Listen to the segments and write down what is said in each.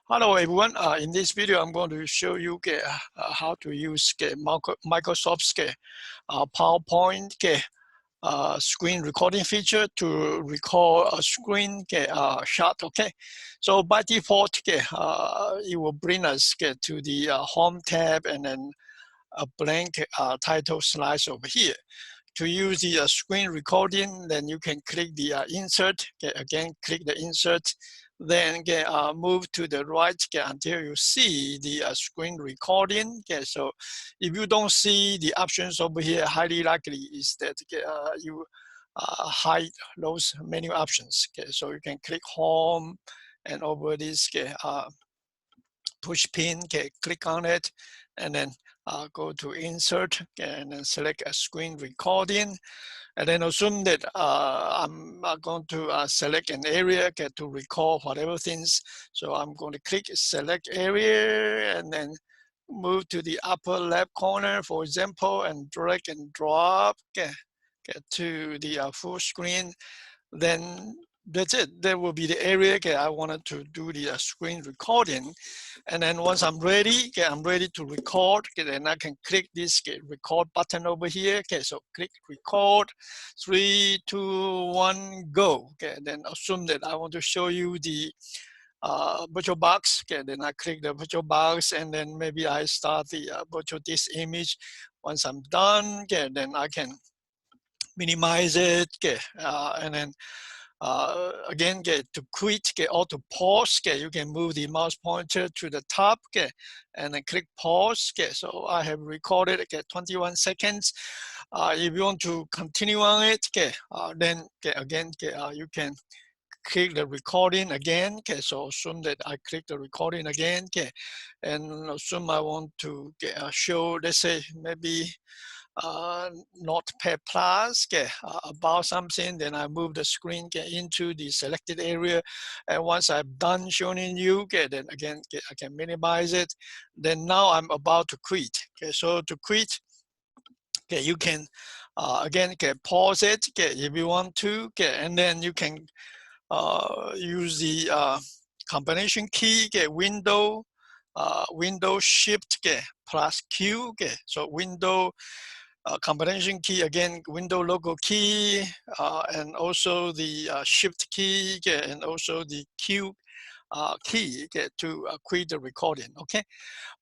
Hello everyone. In this video, I'm going to show you how to use Microsoft's PowerPoint screen recording feature to record a screen shot. Okay, so by default, it will bring us to the home tab and then a blank title slides over here. To use the screen recording, then you can click the insert. Again, click the insert, then move to the right until you see the screen recording. So if you don't see the options over here, highly likely is that you hide those menu options. So you can click home, and over this push pin, click on it, and then go to insert and then select a screen recording, and then assume that I'm going to select an area to record whatever things. So I'm going to click select area and then move to the upper left corner, for example, and drag and drop to the full screen. Then that's it. That will be the area I wanted to do the screen recording. And then once I'm ready, I'm ready to record. Then I can click this record button over here. So click record. 3, 2, 1, go. Then assume that I want to show you the virtual box. Then I click the virtual box, and then maybe I start the virtual disk image. Once I'm done, then I can minimize it. And then again, to quit or to pause, you can move the mouse pointer to the top and then click pause. So I have recorded 21 seconds. If you want to continue on it, then again, you can click the recording again. So assume that I click the recording again, and assume I want to show, let's say, maybe Notepad Plus about something. Then I move the screen into the selected area, and once I'm done showing you, then again I can minimize it. Then now I'm about to quit. So to quit, you can again pause it if you want to, and then you can use the combination key, Window Shift plus Q. So Window combination key, again, window logo key, and also the shift key, and also the Q key to quit the recording. Okay,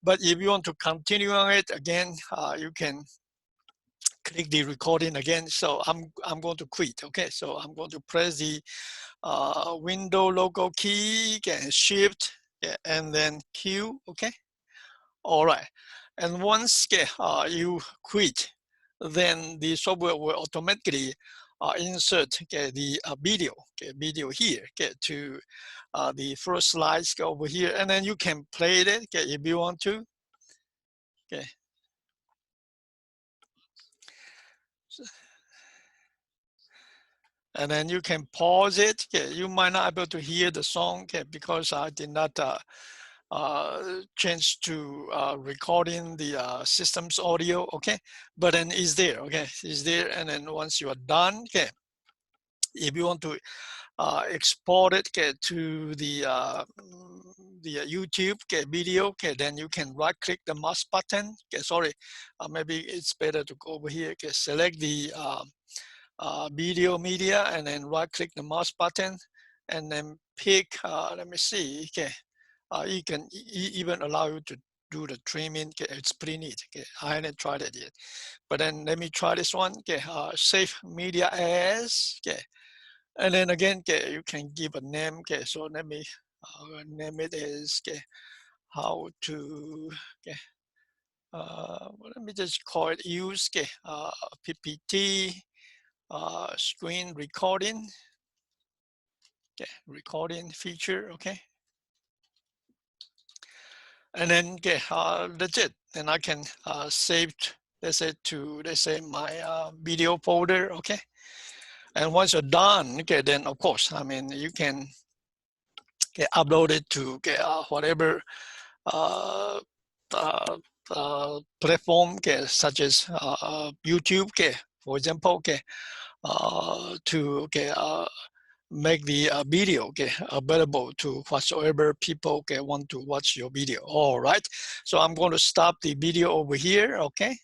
but if you want to continue on it again, you can click the recording again. So I'm going to quit. Okay, so I'm going to press the window logo key and shift, and then Q. Okay, all right. And once you quit, then the software will automatically insert the video here to the first slides over here, and then you can play it if you want to. Okay. And then you can pause it. You might not be able to hear the song because I did not change to recording the system's audio. Okay, but then it's there. Okay, it's there. And then once you are done, if you want to export it to the YouTube video, then you can right click the mouse button. Sorry, maybe it's better to go over here. Select the video media, and then right click the mouse button, and then pick, let me see, you can even allow you to do the trimming. It's pretty neat. I haven't tried it yet, but then let me try this one. Save media as, and then again, you can give a name. So let me name it as how to, let me just call it use PPT screen recording, recording feature. Okay, and then that's it. Then I can save, let's say my video folder. Okay, and once you're done, then of course, I mean, you can upload it to whatever platform, such as YouTube, for example, to make the video available to whatsoever people want to watch your video. All right, so I'm going to stop the video over here. Okay.